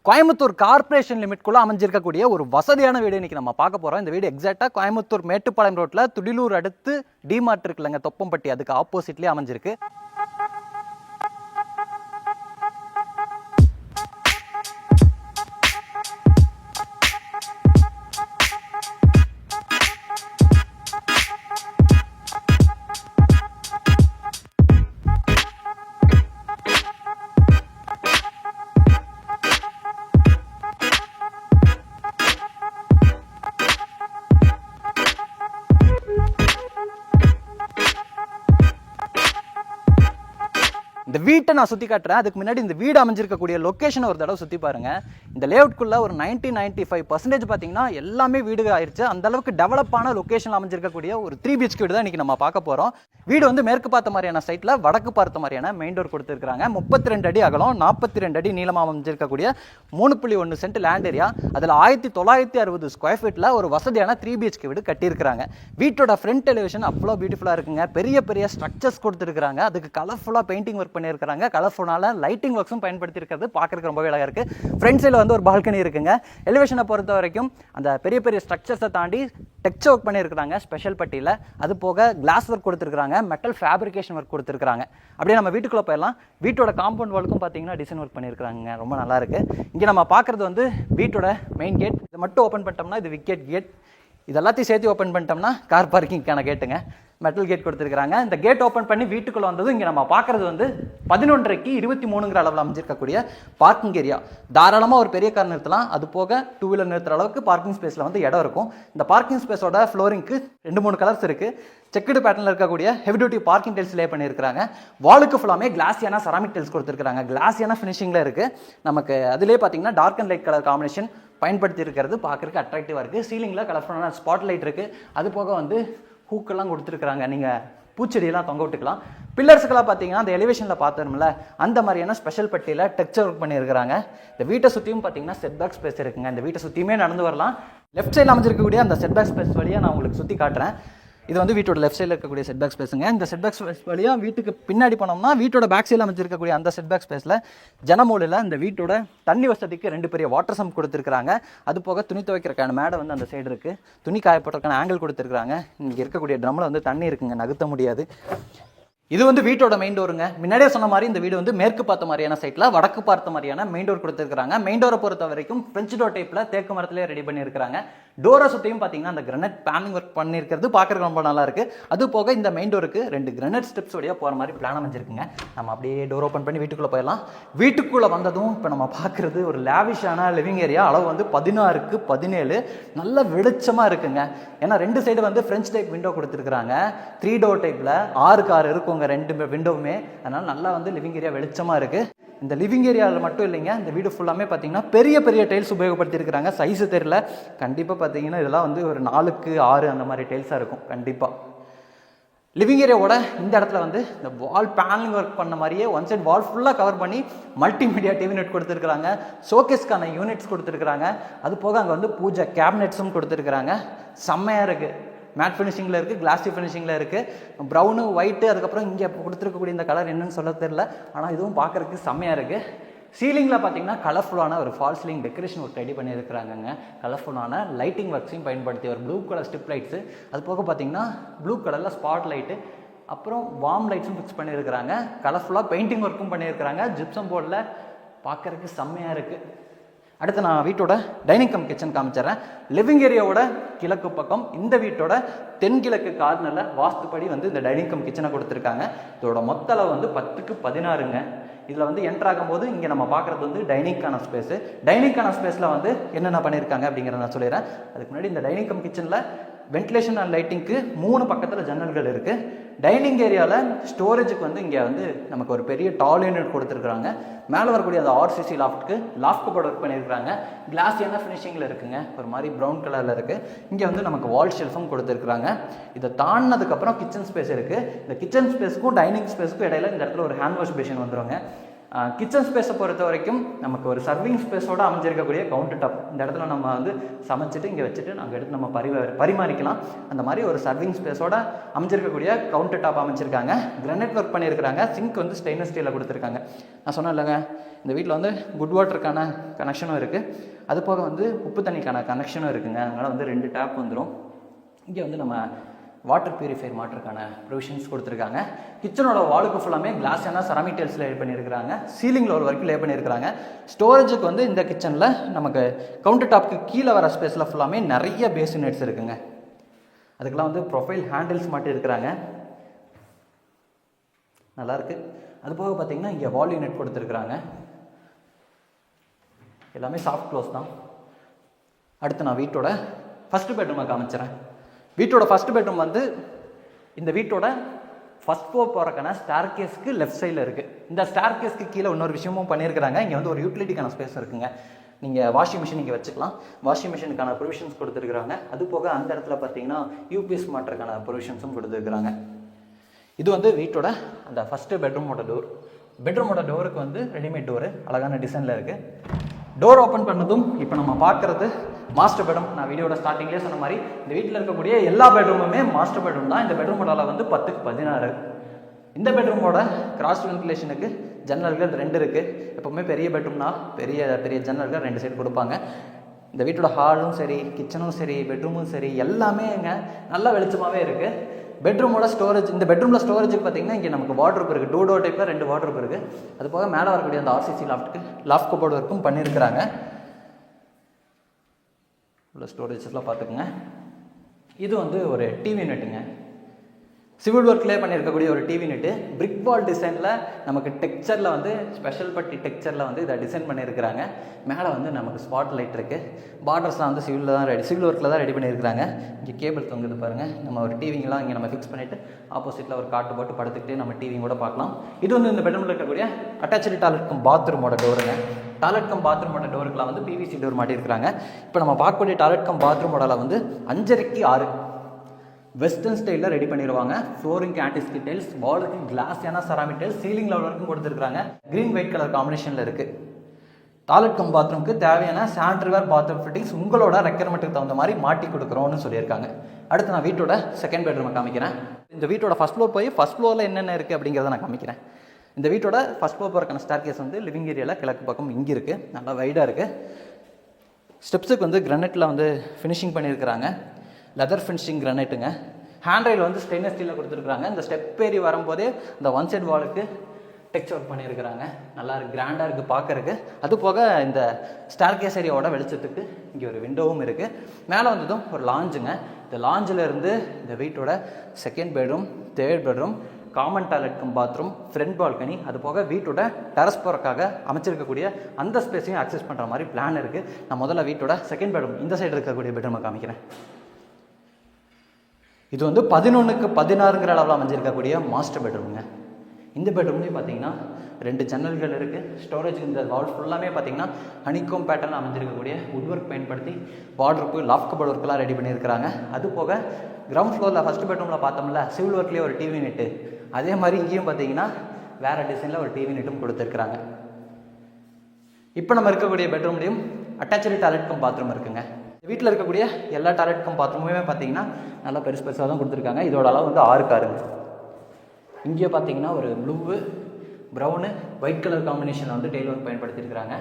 Coimbatore corporation லிமிட்குள்ள அமைஞ்சிருக்கக்கூடிய ஒரு வசதியான வீடு இன்னைக்கு நம்ம பார்க்க போறோம். இந்த வீடு எக்ஸாக்டா கோயம்புத்தூர் மேட்டுப்பாளையம் ரோட்ல துடிலூர் அடுத்து டிமார்ட் இருக்குல்லங்க, தொப்பம்பட்டி, அதுக்கு ஆப்போசிட்லயே அமைஞ்சிருக்கு. இந்த வீட்டை நான் சுற்றி காட்டுறேன். அதுக்கு முன்னாடி இந்த வீடு அமைஞ்சிருக்கக்கூடிய லொக்கேஷனை ஒரு தடவை சுற்றி பாருங்க. இந்த லேஅவுட்குள்ள ஒரு 95% பார்த்தீங்கன்னா எல்லாமே வீடு ஆயிடுச்சு. அந்த அளவுக்கு டெவலப்பான லொக்கேஷன் அமைஞ்சிருக்கக்கூடிய ஒரு 3 BHK வீடு தான் இன்னைக்கு நம்ம பார்க்க போகிறோம். வீடு வந்து மேற்கு பார்த்த மாதிரியான சைட்டில் வடக்கு பார்த்த மாதிரியான மெயின் டோர் கொடுத்துருக்காங்க. 32 அடி அகலம், 42 அடி நீளமாக அமைஞ்சிருக்கக்கூடிய 3.1 சென்ட் லேண்ட் ஏரியா. அதில் 1960 ஸ்கொயர் ஃபீட்டில் ஒரு வசதியான 3 BHK வீடு கட்டியிருக்கிறாங்க. வீட்டோட ஃப்ரண்ட் எலிவேஷன் அவ்வளோ பியூட்டிஃபுல்லாக இருக்குங்க. பெரிய பெரிய ஸ்ட்ரக்சர்ஸ் கொடுத்துருக்காங்க. அதுக்கு கலர்ஃபுல்லாக பெயிண்டிங் ஒர்க் பண்ணியிருக்காங்க. கலர்ஃபுல்லான லைட்டிங் ஒர்க்ஸும் பயன்படுத்தி இருக்கிறது பார்க்கறதுக்கு ரொம்பவே அழகாக இருக்கு. ஃப்ரண்ட் சைடில் வந்து ஒரு பால்கனி இருக்குங்க. எலிவேஷனை பொறுத்த வரைக்கும் அந்த பெரிய பெரிய ஸ்ட்ரக்சர்ஸை தாண்டி டெக்ஸ்சர் ஒர்க் பண்ணியிருக்காங்க ஸ்பெஷல் பட்டியில். அது போக கிளாஸ் ஒர்க் கொடுத்துருக்காங்க, மெட்டல் ஃபேப்ரிகேஷன் ஒர்க் கொடுத்துருக்காங்க. அப்படியே நம்ம வீட்டுக்குள்ளே போயிடலாம். வீட்டோட காம்பவுண்ட் வாலுக்கும் பார்த்தீங்கன்னா டிசைன் ஒர்க் பண்ணியிருக்காங்க, ரொம்ப நல்லா இருக்கு. இங்கே நம்ம பார்க்குறது வந்து வீட்டோட மெயின் கேட். இதை மட்டும் ஓப்பன் பண்ணிட்டோம்னா இது விக்கெட் கேட். இது எல்லாத்தையும் சேர்த்து ஓப்பன் பண்ணிட்டோம்னா கார் பார்க்கிங்கான கேட்டுங்க. மெட்டல் கேட் கொடுத்துருக்காங்க. இந்த கேட் ஓப்பன் பண்ணி வீட்டுக்குள்ள வந்தது இங்கே நம்ம பார்க்கறது வந்து 11:30க்கு 23ங்கிற அளவில் அமைஞ்சிருக்கக்கூடிய பார்க்கிங் ஏரியா. தாராளமாக ஒரு பெரிய கார் நிறுத்தலாம். அது போக 2 வீலர் நிறுத்துற அளவுக்கு பார்க்கிங் ஸ்பேஸில் வந்து இடம் இருக்கும். இந்த பார்க்கிங் ஸ்பேஸோட ஃப்ளோரிங்க்கு 2-3 கலர்ஸ் இருக்கு. செக்குடு பேட்டர்னில் இருக்கக்கூடிய ஹெவி டியூட்டி பார்க்கிங் டைல்ஸ் லே பண்ணியிருக்காங்க. வாலுக்கு ஃபுல்லாமே கிளாஸியான செராமிக் டைல்ஸ் கொடுத்துருக்காங்க. கிளாஸியான ஃபினிஷிங்கில் இருக்கு. நமக்கு அதிலே பார்த்தீங்கன்னா dark and light colour combination பயன்படுத்தி இருக்கிறது பார்க்கறதுக்கு அட்ராக்டிவாக இருக்குது. சீலிங்கில் கலர்ஃபுல்லான ஸ்பாட் லைட் இருக்குது. அது போக வந்து ஹூக்கெல்லாம் கொடுத்துருக்குறாங்க. நீங்கள் பூச்செடியெல்லாம் தொங்க விட்டுக்கலாம். பில்லர்ஸுக்கெல்லாம் பார்த்தீங்கன்னா அந்த எலிவேஷனில் பார்த்தோம்ல அந்த மாதிரியான ஸ்பெஷல் பட்டியில் டெக்ஸ்சர் ஒர்க் பண்ணியிருக்கிறாங்க. இந்த வீட்டை சுற்றியும் பார்த்தீங்கன்னா செட்பேக் ஸ்பேஸ் இருக்குங்க. இந்த வீட்டை சுற்றியுமே நடந்து வரலாம். லெஃப்ட் சைடில் அமைஞ்சிருக்கக்கூடிய அந்த செட்பேக் ஸ்பேஸ் வழியாக நான் உங்களுக்கு சுற்றி காட்டுறேன். இது வந்து வீட்டோட லெஃப்ட் சைடில் இருக்கக்கூடிய செட்பேக் ஸ்பேஸுங்க. இந்த செட்பேக் ஸ்பேஸ் வழியாக வீட்டுக்கு பின்னாடி போனோம்னா வீட்டோட பேக் சைடில் அமைச்சிருக்கக்கூடிய அந்த செட்பேக் ஸ்பேஸில் ஜனமூலையில் இந்த வீட்டோட தண்ணி வசதிக்கு 2 பெரிய வாட்டர் சம்ப் கொடுத்துருக்காங்க. அது போக துணி துவைக்கிறக்கான மேடை வந்து அந்த சைடு இருக்குது. துணி காயப்பட்டிருக்கான ஆங்கிள் கொடுத்துருக்காங்க. இங்கே இருக்கக்கூடிய ட்ரம்மில் வந்து தண்ணி இருக்குங்க, நகர்த்த முடியாது. இது வந்து வீட்டோட மெயின் டோருங்க. முன்னாடியே சொன்ன மாதிரி இந்த வீடு வந்து மேற்கு பார்த்த மாதிரியான சைட்டில் வடக்கு பார்த்த மாதிரியான மெயின் டோர் கொடுத்துருக்காங்க. மெயின் டோரை பொறுத்த வரைக்கும் ஃப்ரெஞ்சு டோர் டைப்பில் தேக்கு மரத்திலே ரெடி பண்ணியிருக்காங்க. டோரை சுற்றியும் பார்த்தீங்கன்னா அந்த கிரனைட் பேனிங் ஒர்க் பண்ணியிருக்கிறது பார்க்குறதுக்கு ரொம்ப நல்லா இருக்குது. அது போக இந்த மெயின் டோருக்கு 2 கிரனைட் ஸ்டெப்ஸ் வழியாக போகிற மாதிரி பிளான் அமைஞ்சிருக்குங்க. நம்ம அப்படியே டோர் ஓப்பன் பண்ணி வீட்டுக்குள்ளே போயிடலாம். வீட்டுக்குள்ளே வந்ததும் இப்போ நம்ம பார்க்குறது ஒரு லேவிஷான லிவிங் ஏரியா. அளவு வந்து 16க்கு 17, நல்ல வெளிச்சமாக இருக்குங்க. ஏன்னா 2 சைடு வந்து ஃப்ரெஞ்ச் டைப் விண்டோ கொடுத்துருக்காங்க. 3 டோர் டைப்பில் 6 கார் இருக்குங்க 2 விண்டோவுமே. அதனால் நல்லா வந்து லிவிங் ஏரியா வெளிச்சமாக இருக்குது. இந்த லிவிங் ஏரியாவில் மட்டும் இல்லைங்க, இந்த வீடு ஃபுல்லாமே பார்த்தீங்கன்னா பெரிய பெரிய டைல்ஸ் உபயோகப்படுத்தியிருக்கிறாங்க. சைஸு தெரியல, கண்டிப்பாக பார்த்தீங்கன்னா இதெல்லாம் வந்து ஒரு 4க்கு 6 அந்த மாதிரி டைல்ஸாக இருக்கும் கண்டிப்பாக. லிவிங் ஏரியாவோட இந்த இடத்துல வந்து இந்த வால் பேனலிங் ஒர்க் பண்ண மாதிரியே ஒன் சைட் வால் ஃபுல்லாக கவர் பண்ணி மல்டிமீடியா டிவி நெட் கொடுத்துருக்காங்க. ஷோகேஸ்க்கான யூனிட்ஸ் கொடுத்துருக்காங்க. அது போக அங்கே வந்து பூஜை கேபினெட்ஸும் கொடுத்துருக்காங்க. செம்மையாக இருக்குது. மேட் ஃபினிஷிங்கில் இருக்குது, கிளாஸி ஃபினிஷிங்கில் இருக்குது. ப்ரௌனு, ஒயிட்டு, அதுக்கப்புறம் இங்கே கொடுத்துருக்கக்கூடிய இந்த கலர் என்னன்னு சொல்ல தெரியல. ஆனால் இதுவும் பார்க்குறதுக்கு செம்மையாக இருக்குது. சீலிங்கில் பார்த்தீங்கன்னா கலர்ஃபுல்லான ஒரு fall ceiling decoration work ready பண்ணியிருக்கிறாங்கங்க. கலர்ஃபுல்லான லைட்டிங் ஒர்க்ஸையும் பயன்படுத்தி ஒரு ப்ளூ கலர் ஸ்ட்ரிப் லைட்ஸு, அது போக பார்த்தீங்கன்னா ப்ளூ கலரில் ஸ்பாட் லைட்டு, அப்புறம் வார்ம் லைட்ஸும் ஃபிக்ஸ் பண்ணியிருக்கிறாங்க. கலர்ஃபுல்லாக பெயிண்டிங் ஒர்க்கும் பண்ணியிருக்கிறாங்க. ஜிப்சம் போர்டில் பார்க்குறதுக்கு செம்மையாக இருக்குது. அடுத்து நான் வீட்டோட டைனிங் கம் கிச்சன் காமிச்சிடறேன். லிவிங் ஏரியாவோட கிழக்கு பக்கம் இந்த வீட்டோட தென்கிழக்கு கார்னரில் வாஸ்துப்படி வந்து இந்த டைனிங் கம் கிச்சனை கொடுத்துருக்காங்க. இதோட மொத்த அளவு வந்து 10க்கு 16ங்க. இதில் வந்து என்ட்ரு ஆகும்போது இங்கே நம்ம பார்க்குறது வந்து டைனிங்கான ஸ்பேஸு. டைனிங்கான ஸ்பேஸில் வந்து என்னென்ன பண்ணியிருக்காங்க அப்படிங்கிறத நான் சொல்லிடுறேன். அதுக்கு முன்னாடி இந்த டைனிங் கம் கிச்சனில் வென்டிலேஷன் அண்ட் லைட்டிங்க்கு 3 பக்கத்தில் ஜன்னல்கள் இருக்குது. டைனிங் ஏரியாவில் ஸ்டோரேஜுக்கு வந்து இங்கே வந்து நமக்கு ஒரு பெரிய டால் யூனிட் கொடுத்துருக்குறாங்க. மேலே வரக்கூடிய அந்த ஆர்சிசி லாஃப்ட்டுக்கு லாஃப்ட் போர்டு ஒர்க் பண்ணியிருக்காங்க. கிளாஸியான ஃபினிஷிங்கில் இருக்குங்க, ஒரு மாதிரி ப்ரௌன் கலரில் இருக்குது. இங்கே வந்து நமக்கு வால் ஷெல்ஃபும் கொடுத்துருக்குறாங்க. இதை தாண்டினதுக்கப்புறம் கிச்சன் ஸ்பேஸ் இருக்குது. இந்த கிச்சன் ஸ்பேஸுக்கும் டைனிங் ஸ்பேஸுக்கும் இடையில இந்த இடத்துல ஒரு ஹேண்ட் வாஷ் பேஷன் வந்துடுங்க. கிச்சன் ஸ்பேஸை பொறுத்த வரைக்கும் நமக்கு ஒரு சர்விங் ஸ்பேஸோடு அமைஞ்சிருக்கக்கூடிய கவுண்டர் டாப். இந்த இடத்துல நம்ம வந்து சமைச்சிட்டு இங்கே வச்சுட்டு நாங்கள் எடுத்து நம்ம பரிமாறிக்கலாம். அந்த மாதிரி ஒரு சர்விங் ஸ்பேஸோட அமைஞ்சிருக்கக்கூடிய கவுண்டர் டாப் அமைச்சிருக்காங்க. கிரானைட் ஒர்க் பண்ணியிருக்கிறாங்க. சிங்க் வந்து ஸ்டெயின்லெஸ் ஸ்டீலில் கொடுத்துருக்காங்க. நான் சொன்னேன் இல்லைங்க, இந்த வீட்டில் வந்து குட் வாட்டருக்கான கனெக்ஷனும் இருக்குது, அது போக வந்து உப்பு தண்ணிக்கான கனெக்ஷனும் இருக்குங்க. அதனால் வந்து 2 டேப் வந்துடும். இங்கே வந்து நம்ம வாட்டர் பியூரிஃபையர் மாட்டுறதுக்கான ப்ரொவிஷன்ஸ் கொடுத்துருக்காங்க. கிச்சனோட வாலுக்கு ஃபுல்லாமே கிளாஸான செராமிக் டைல்ஸ் லே பண்ணியிருக்கிறாங்க. சீலிங்கில் ஒரு வரைக்கும் லே பண்ணியிருக்கிறாங்க. ஸ்டோரேஜுக்கு வந்து இந்த கிச்சனில் நமக்கு கவுண்டர் டாப்க்கு கீழே வர ஸ்பேஸில் ஃபுல்லாமே நிறைய பேசினெட்ஸ் இருக்குங்க. அதுக்கெல்லாம் வந்து ப்ரொஃபைல் ஹேண்டில்ஸ் மாட்டி இருக்கிறாங்க, நல்லாயிருக்கு. அது போக பார்த்தீங்கன்னா இங்கே வால் யூனிட் கொடுத்துருக்குறாங்க. எல்லாமே சாஃப்ட் க்ளோஸ் தான். அடுத்து நான் வீட்டோட ஃபஸ்ட்டு பெட்ரூமை காமிச்சிடறேன். வீட்டோட ஃபஸ்ட் பெட்ரூம் வந்து இந்த வீட்டோட ஃபஸ்ட் ஃப்ளோர் போகிறக்கான ஸ்டார் கேஸ்க்கு லெஃப்ட் சைடில் இருக்குது. இந்த ஸ்டார் கேஸ்க்கு கீழே இன்னொரு விஷயமும் பண்ணியிருக்கிறாங்க. இங்கே வந்து ஒரு யூட்டிலிட்டிக்கான ஸ்பேஸ் இருக்குங்க. நீங்கள் வாஷிங் மிஷின் இங்கே வச்சுக்கலாம். வாஷிங் மிஷினுக்கான ப்ரொவிஷன்ஸ் கொடுத்துருக்குறாங்க. அது போக அந்த இடத்துல பார்த்தீங்கன்னா யூபிஎஸ் மாட்டுறதுக்கான ப்ரொவிஷன்ஸும் கொடுத்துருக்குறாங்க. இது வந்து வீட்டோட அந்த ஃபஸ்ட்டு பெட்ரூமோட டோர். பெட்ரூமோட டோருக்கு வந்து ரெடிமேட் டோரு அழகான டிசைனில் இருக்குது. டோர் ஓப்பன் பண்ணதும் இப்போ நம்ம பார்க்குறது மாஸ்டர் பெட்ரூம். நான் வீடியோட ஸ்டார்டிங்லேயே சொன்ன மாதிரி இந்த வீட்டில் இருக்கக்கூடிய எல்லா பெட்ரூமுமே மாஸ்டர் பெட்ரூம் தான். இந்த பெட்ரூமோட அளவு வந்து 10x16. இந்த பெட்ரூமோட கிராஸ் வென்டிலேஷனுக்கு ஜன்னல்கள் 2 இருக்குது. எப்போவுமே பெரிய பெட்ரூம்னா பெரிய பெரிய ஜன்னல்கள் 2 சைடு கொடுப்பாங்க. இந்த வீட்டோட ஹாலும் சரி, கிச்சனும் சரி, பெட்ரூமும் சரி, எல்லாமே இங்கே நல்ல வெளிச்சமாகவே இருக்குது. பெட்ரூமோட ஸ்டோரேஜ், இந்த பெட்ரூமில் ஸ்டோரேஜுக்கு பார்த்தீங்கன்னா இங்கே நமக்கு வார்ட்ரோப் இருக்குது. 2 டோர் டைப்பில் 2 வார்ட்ரோப் இருக்குது. அது போக மேலே வரக்கூடிய அந்த ஆர்சிசி லாஃப்ட் கபோர்டு ஒர்க்கும் பண்ணியிருக்கிறாங்க. உள்ள ஸ்டோரேஜஸ்லாம் பார்த்துக்குங்க. இது வந்து ஒரு டிவி யூனிட்டுங்க. சிவில் ஒர்க்லேயே பண்ணியிருக்கக்கூடிய ஒரு டிவி யூனிட்டு. பிரிக் வால் டிசைனில் நமக்கு டெக்ஸ்சரில் வந்து ஸ்பெஷல் பட்டி டெக்ஸ்சரில் வந்து இதை டிசைன் பண்ணியிருக்கிறாங்க. மேலே வந்து நமக்கு ஸ்பாட் லைட் இருக்குது. பார்டர்ஸ்லாம் வந்து சிவில் ஒர்க்கில் தான் ரெடி பண்ணியிருக்கிறாங்க. இங்கே கேபிள் தொங்குது பாருங்கள். நம்ம ஒரு டிவிங்கெலாம் இங்கே நம்ம ஃபிக்ஸ் பண்ணிவிட்டு ஆப்போசிட்டில் ஒரு காட்டு போட்டு படுத்துக்கிட்டே நம்ம டிவியும் கூட பார்க்கலாம். இது வந்து இந்த பெட்ரூமில் இருக்கக்கூடிய அட்டாச்சு டாய்லெட் கம் பாத்ரூமோட டோருங்க. டாய்லெட் கம் பாத்ரூமோட டோருக்குலாம் வந்து பிவிசி டோர் மாட்டியிருக்கிறாங்க. இப்போ நம்ம பார்க்கக்கூடிய டாய்லெட் கம் பாத்ரூமோட வந்து 5.5x6 வெஸ்டர்ன் ஸ்டைலில் ரெடி பண்ணிடுவாங்க. ஃப்ளோரிங்க்கு ஆன்டிஸ்கி டைல்ஸ், வாலுக்கு கிளாஸான செராமிக் டைல்ஸ், சீலிங் லெவலுக்கும் கொடுத்துருக்காங்க. க்ரீன் ஒயிட் கலர் காம்பினேஷனில் இருக்குது. டாய்லெட் கம் பாத்ரூமுக்கு தேவையான சானிட்டரிவேர் பாத்ரூம் ஃபிட்டிங்ஸ் உங்களோட ரெக்யர்மெண்ட்டுக்கு தகுந்த மாதிரி மாட்டி கொடுக்குறோன்னு சொல்லியிருக்காங்க. அடுத்து நான் வீட்டோட செகண்ட் பெட்ரூமை காமிக்கிறேன். இந்த வீட்டோட ஃபஸ்ட் ஃப்ளோர் போய் ஃபஸ்ட் ஃப்ளோரில் என்னென்ன இருக்குது அப்படிங்கிறத நான் காமிக்கிறேன். இந்த வீட்டோட ஃபஸ்ட் ஃப்ளோர் போகிறக்கான ஸ்டார் கேஸ் வந்து லிவிங் ஏரியாவில் கிழக்கு பக்கம் இங்கே இருக்குது. நல்லா வைடாக இருக்குது. ஸ்டெப்ஸுக்கு வந்து கிரானைட்டில் வந்து ஃபினிஷிங் பண்ணியிருக்கிறாங்க. லெதர் ஃபினிஷிங் கிரானைட்டுங்க. ஹேண்ட் ரைல் வந்து ஸ்டெயின்லெஸ் ஸ்டீலில் கொடுத்துருக்குறாங்க. இந்த ஸ்டெப் ஏறி வரும்போதே இந்த ஒன் சைட் வாலுக்கு டெக்ஸ்சர் ஒர்க் பண்ணியிருக்கிறாங்க. நல்லா இருக்குது, கிராண்டாக இருக்குது பார்க்கறதுக்கு. அது போக இந்த ஸ்டார் கேஸ் ஏரியாவோட வெளிச்சத்துக்கு இங்கே ஒரு விண்டோவும் இருக்குது. மேலே வந்ததும் ஒரு லாஞ்சுங்க. இந்த லாஞ்சில் இருந்து இந்த வீட்டோட second bedroom, third bedroom, common toilet cum bathroom, front balcony, அது போக வீட்டோட டெரஸ் போகிறக்காக அமைச்சிருக்கக்கூடிய அந்த ஸ்பேஸையும் அக்சஸ் பண்ணுற மாதிரி பிளான் இருக்குது. நான் முதல்ல வீட்டோட செகண்ட் பெட்ரூம் இந்த சைடு இருக்கக்கூடிய பெட்ரூமை காமிக்கிறேன். இது வந்து 11x16 அளவில் அமைஞ்சிருக்கக்கூடிய மாஸ்டர் பெட்ரூமுங்க. இந்த பெட்ரூம்லேயும் பார்த்தீங்கன்னா 2 ஜன்னல்கள் இருக்குது. ஸ்டோரேஜ் இந்த வால் ஃபுல்லாமே பார்த்தீங்கன்னா ஹனிகோம் பேட்டர்ன் அமைஞ்சிருக்கக்கூடிய வுட் ஒர்க் பயன்படுத்தி வார்ட்ரோப்பு, லாஃப்ட் கபோர்டு ஒர்க்கெல்லாம் ரெடி பண்ணியிருக்கிறாங்க. அது போக கிரவுண்ட் ஃப்ளோரில் ஃபஸ்ட் பெட்ரூமில் பார்த்தோம்ல சிவில் ஒர்க்லேயே ஒரு டிவி யூனிட்டு, அதே மாதிரி இங்கேயும் பார்த்தீங்கன்னா வேறு டிசைனில் ஒரு டிவி யூனிட்டும் கொடுத்துருக்குறாங்க. இப்போ நம்ம இருக்கக்கூடிய பெட்ரூம்லேயும் அட்டாச்சு டாய்லெட் கம் பாத்ரூம் இருக்குங்க. வீட்டில் இருக்கக்கூடிய எல்லா டாய்லெட் கம் பாத்ரூமுமே பார்த்தீங்கன்னா நல்லா பெருசாக தான் கொடுத்துருக்காங்க. இதோட அளவு வந்து 6x6. இங்கே பார்த்தீங்கன்னா ஒரு ப்ளூவு, ப்ரௌனு, ஒயிட் கலர் காம்பினேஷனில் வந்து டெய்ல் ஒர்க் பயன்படுத்தியிருக்கிறாங்க.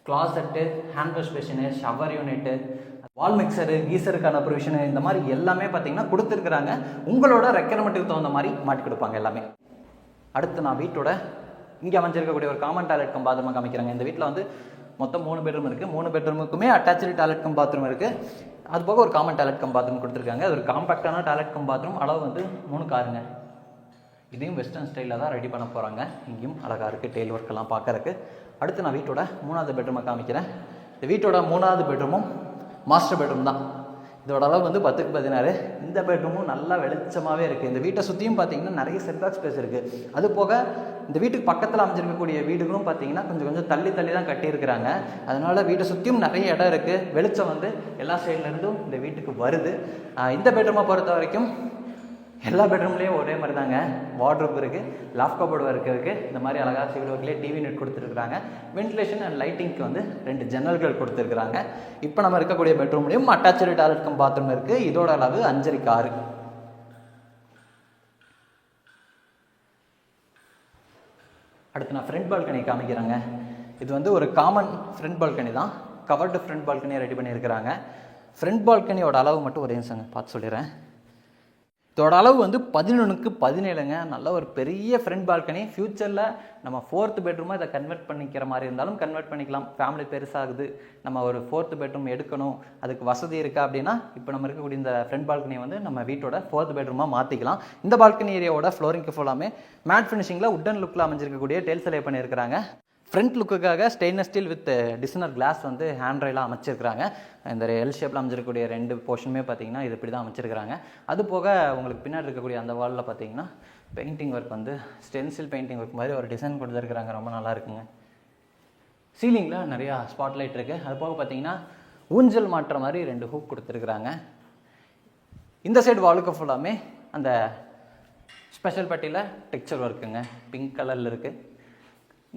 Closet, hand wash basin, shower unit, wall mixer, கீசருக்கான ப்ரொவிஷனு, இந்த மாதிரி எல்லாமே பார்த்தீங்கன்னா கொடுத்துருக்குறாங்க. உங்களோட ரெக்யர்மெண்ட்டுக்கு தகுந்த மாதிரி மாட்டி கொடுப்பாங்க எல்லாமே. அடுத்து நான் வீட்டோட இங்கே அமைஞ்சிருக்கக்கூடிய ஒரு காமன் டாய்லெட் கம் பாத்ரூமை காமிக்கிறாங்க. இந்த வீட்டில் வந்து மொத்தம் 3 பெட்ரூம் இருக்குது. 3 பெட்ரூமுக்குமே அட்டாச்சு டாய்லெட் கம் பாத்ரூம் இருக்குது. அது போக ஒரு காமன் டாய்லெட் கம் பாத்ரூம் கொடுத்துருக்காங்க. அது ஒரு காம்பேக்டான டாய்லெட் கம் பாத்ரூம். அளவு வந்து 3x6. இதையும் வெஸ்டர்ன் ஸ்டைலில் தான் ரெடி பண்ண போகிறாங்க. இங்கேயும் அழகாக இருக்குது, டெய்ல் ஒர்க்கெல்லாம் பார்க்கறக்கு. அடுத்து நான் வீட்டோட 3வது பெட்ரூமை காமிக்கிறேன். இந்த வீட்டோட 3வது பெட்ரூமும் மாஸ்டர் பெட்ரூம் தான். இதோட அளவு வந்து 10x16. இந்த பெட்ரூமும் நல்லா வெளிச்சமாகவே இருக்குது. இந்த வீட்டை சுற்றியும் பார்த்தீங்கன்னா நிறைய செட்பேக் ஸ்பேஸ் இருக்குது. அது போக இந்த வீட்டுக்கு பக்கத்தில் அமைஞ்சிருக்கக்கூடிய வீடுகளும் பார்த்தீங்கன்னா கொஞ்சம் தள்ளி தான் கட்டியிருக்கிறாங்க. அதனால் வீட்டை சுற்றியும் நிறைய இடம் இருக்குது. வெளிச்சம் வந்து எல்லா சைட்லேருந்தும் இந்த வீட்டுக்கு வருது. இந்த பெட்ரூமை பொறுத்த வரைக்கும் எல்லா பெட்ரூம்லேயும் ஒரே மாதிரி தாங்க. வார்ட்ரோப் இருக்குது, லாஃப்ட் கபோர்டு ஒர்க் இருக்குது. இந்த மாதிரி அழகாக சிவில் ஒர்க்லேயே டிவி நெட் கொடுத்துருக்குறாங்க. வென்டிலேஷன் அண்ட் லைட்டிங்க்கு வந்து 2 ஜன்னல்கள் கொடுத்துருக்குறாங்க. இப்போ நம்ம இருக்கக்கூடிய பெட்ரூம்லேயும் அட்டாச்சு டாய்லெட் கம் பாத்ரூம் இருக்குது. இதோட அளவு 5.6. அடுத்து நான் ஃப்ரண்ட் பால்கனி காமிக்கிறேங்க. இது வந்து ஒரு காமன் ஃப்ரண்ட் பால்கனி தான். கவர்டு ஃப்ரண்ட் பால்கனியை ரெடி பண்ணியிருக்கிறாங்க. ஃப்ரண்ட் பால்கனியோட அளவு மட்டும் ஒரே நிமிஷங்க பார்த்து சொல்லிடுறேன். இதோட அளவு வந்து 11க்கு 17ங்க. நல்ல ஒரு பெரிய ஃப்ரண்ட் பால்கனி. ஃப்யூச்சரில் நம்ம 4th பெட்ரூமாக இதை கன்வெர்ட் பண்ணிக்கிற மாதிரி இருந்தாலும் கன்வெர்ட் பண்ணிக்கலாம். ஃபேமிலி பெருசாகுது, நம்ம ஒரு 4th பெட்ரூம் எடுக்கணும், அதுக்கு வசதி இருக்கா அப்படின்னா இப்போ நம்ம இருக்கக்கூடிய இந்த ஃப்ரண்ட் பால்கனியை வந்து நம்ம வீட்டோட 4th பெட்ரூமாக மாற்றிக்கலாம். இந்த பால்கனி ஏரியாவோட ஃப்ளோரிங்க்கு ஃபுல்லாமே மேட் ஃபினிஷிங்கில் உட்டன் லுக்கில் அமைஞ்சிருக்கக்கூடிய டேல்ஸ் லே பண்ணியிருக்கிறாங்க. ஃப்ரண்ட் லுக்குக்காக stainless steel with designer glass வந்து ஹேண்ட் ரைலாக அமைச்சிருக்கிறாங்க. இந்த எல் ஷேப்பில் அமைச்சிருக்கக்கூடிய 2 போர்ஷனுமே பார்த்தீங்கன்னா இது இப்படி தான் அமைச்சிருக்கிறாங்க. அது போக உங்களுக்கு பின்னாடி இருக்கக்கூடிய அந்த வாலில் பார்த்தீங்கன்னா பெயிண்டிங் ஒர்க் வந்து ஸ்டென்சில் பெயிண்டிங் ஒர்க் மாதிரி ஒரு டிசைன் கொடுத்துருக்குறாங்க. ரொம்ப நல்லா இருக்குங்க. சீலிங்கில் நிறையா ஸ்பாட்லைட் இருக்குது. அது போக பார்த்தீங்கன்னா ஊஞ்சல் மாட்டுற மாதிரி 2 ஹூக் கொடுத்துருக்குறாங்க. இந்த சைடு வாலுக்கு ஃபுல்லாமே அந்த ஸ்பெஷல் பட்டியில் டெக்ஸ்சர் ஒர்க்குங்க. பிங்க் கலரில் இருக்குது.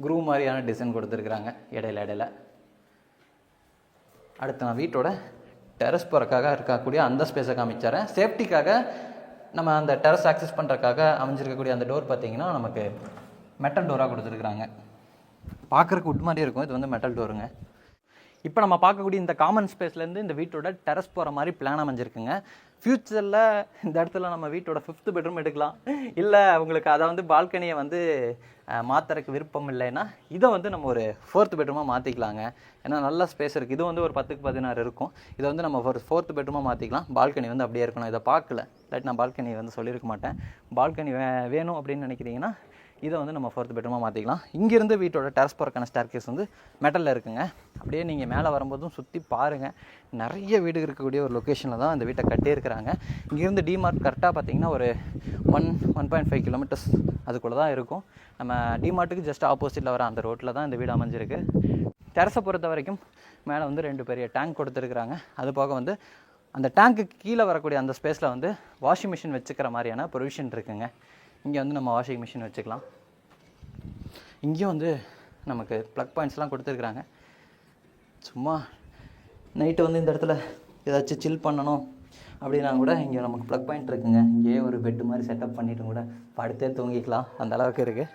குரூ மாதிரியான டிசைன் கொடுத்துருக்குறாங்க இடையில. அடுத்து நான் வீட்டோட டெரஸ் போகிறக்காக இருக்கக்கூடிய அந்த ஸ்பேஸை காமிச்சாரேன். சேஃப்டிக்காக நம்ம அந்த டெரஸ் ஆக்சஸ் பண்ணுறதுக்காக அமைஞ்சிருக்கக்கூடிய அந்த டோர் பார்த்தீங்கன்னா நமக்கு மெட்டல் டோராக கொடுத்துருக்குறாங்க. பார்க்குறக்கு உட் மாதிரி இருக்கும். இது வந்து மெட்டல் டோருங்க. இப்போ நம்ம பார்க்கக்கூடிய இந்த காமன் ஸ்பேஸ்லேருந்து இந்த வீட்டோட டெரஸ் போகிற மாதிரி பிளான் அமைஞ்சிருக்குங்க. ஃப்யூச்சரில் இந்த இடத்துல நம்ம வீட்டோட 5th பெட்ரூம் எடுக்கலாம். இல்லை உங்களுக்கு அதை வந்து பால்கனியை வந்து மாற்றுறதுக்கு விருப்பம் இல்லைன்னா இதை வந்து நம்ம ஒரு 4th பெட்ரூமாக மாற்றிக்கலாங்க. ஏன்னா நல்ல ஸ்பேஸ் இருக்குது. இது வந்து ஒரு 10க்கு 16 இருக்கும். இதை வந்து நம்ம ஒரு 4th பெட்ரூமாக மாற்றிக்கலாம். பால்கனி வந்து அப்படியே இருக்கணும். இதை பார்க்கல இல்லாட்டி நான் பால்கனி வந்து சொல்லியிருக்க மாட்டேன். பால்கனி வேணும் அப்படின்னு நினைக்கிறீங்கன்னா இதை வந்து நம்ம 4th பெட்ரூமாக மாற்றிக்கலாம். இங்கேருந்து வீட்டோட டெரஸ் போகிறக்கான ஸ்டேர்கேஸ் வந்து மெட்டலில் இருக்குங்க. அப்படியே நீங்கள் மேலே வரும்போதும் சுற்றி பாருங்கள். நிறைய வீடு இருக்கக்கூடிய ஒரு லொக்கேஷனில் தான் இந்த வீட்டை கட்டியிருக்கிறாங்க. இங்கேருந்து டிமார்ட் கரெக்டாக பார்த்தீங்கன்னா ஒரு 1.5 கிலோமீட்டர்ஸ் அதுக்குள்ளே தான் இருக்கும். நம்ம டிமார்ட்டுக்கு ஜஸ்ட் ஆப்போசிட்டில் வர அந்த ரோட்டில் தான் இந்த வீடு அமைஞ்சிருக்கு. டெரஸை பொறுத்த வரைக்கும் மேலே வந்து 2 பெரிய டேங்க் கொடுத்துருக்குறாங்க. அது போக வந்து அந்த டேங்க்குக்கு கீழே வரக்கூடிய அந்த ஸ்பேஸில் வந்து வாஷிங் மிஷின் வச்சுக்கிற மாதிரியான ப்ரொவிஷன் இருக்குங்க. இங்கே வந்து நம்ம வாஷிங் மிஷின் வச்சுக்கலாம். இங்கேயும் வந்து நமக்கு ப்ளக் பாயிண்ட்ஸ்லாம் கொடுத்துருக்குறாங்க. சும்மா நைட்டு வந்து இந்த இடத்துல ஏதாச்சும் சில் பண்ணணும் அப்படின்னா கூட இங்கே நமக்கு ப்ளக் பாயிண்ட் இருக்குங்க. இங்கேயே ஒரு பெட்டு மாதிரி செட்டப் பண்ணிவிட்டு கூட படுத்தே தூங்கிக்கலாம். அந்த அளவுக்கு இருக்குது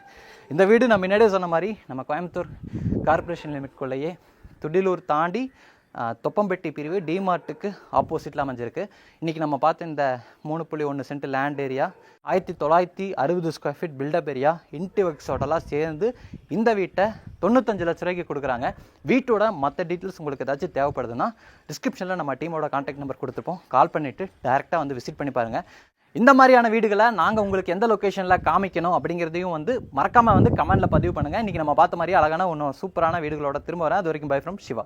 இந்த வீடு. நான் முன்னாடியே சொன்ன மாதிரி நம்ம கோயம்புத்தூர் கார்பரேஷன் லிமிட்குள்ளேயே துடிலூர் தாண்டி தொப்பம்பெட்டி பிரிவு டிமார்ட்டுக்கு ஆப்போசிட்டில் அமைஞ்சிருக்கு. இன்றைக்கி நம்ம பார்த்த இந்த 3.1 cent land area 1960 square feet built up area இன்டிவெக்ஸோடலாம் சேர்ந்து இந்த வீட்டை 95 லட்ச ரூபாய்க்கு கொடுக்குறாங்க. வீட்டோட மற்ற டீட்டெயில்ஸ் உங்களுக்கு ஏதாச்சும் தேவைப்படுதுன்னா டிஸ்கிரிப்ஷனில் நம்ம டீமோட கான்டாக்ட் நம்பர் கொடுத்துருப்போம். கால் பண்ணிவிட்டு டேரெக்டாக வந்து விசிட் பண்ணி பாருங்கள். இந்த மாதிரியான வீடுகளை நாங்கள் உங்களுக்கு எந்த லொக்கேஷனில் காமிக்கணும் அப்படிங்கிறதையும் வந்து மறக்காமல் வந்து கமெண்ட்டில் பதிவு பண்ணுங்கள். இன்றைக்கி நம்ம பார்த்த மாதிரி அழகான ஒன்றும் சூப்பரான வீடுகளோட திரும்ப வரேன். அது வரைக்கும் பை ஃப்ரம் சிவா.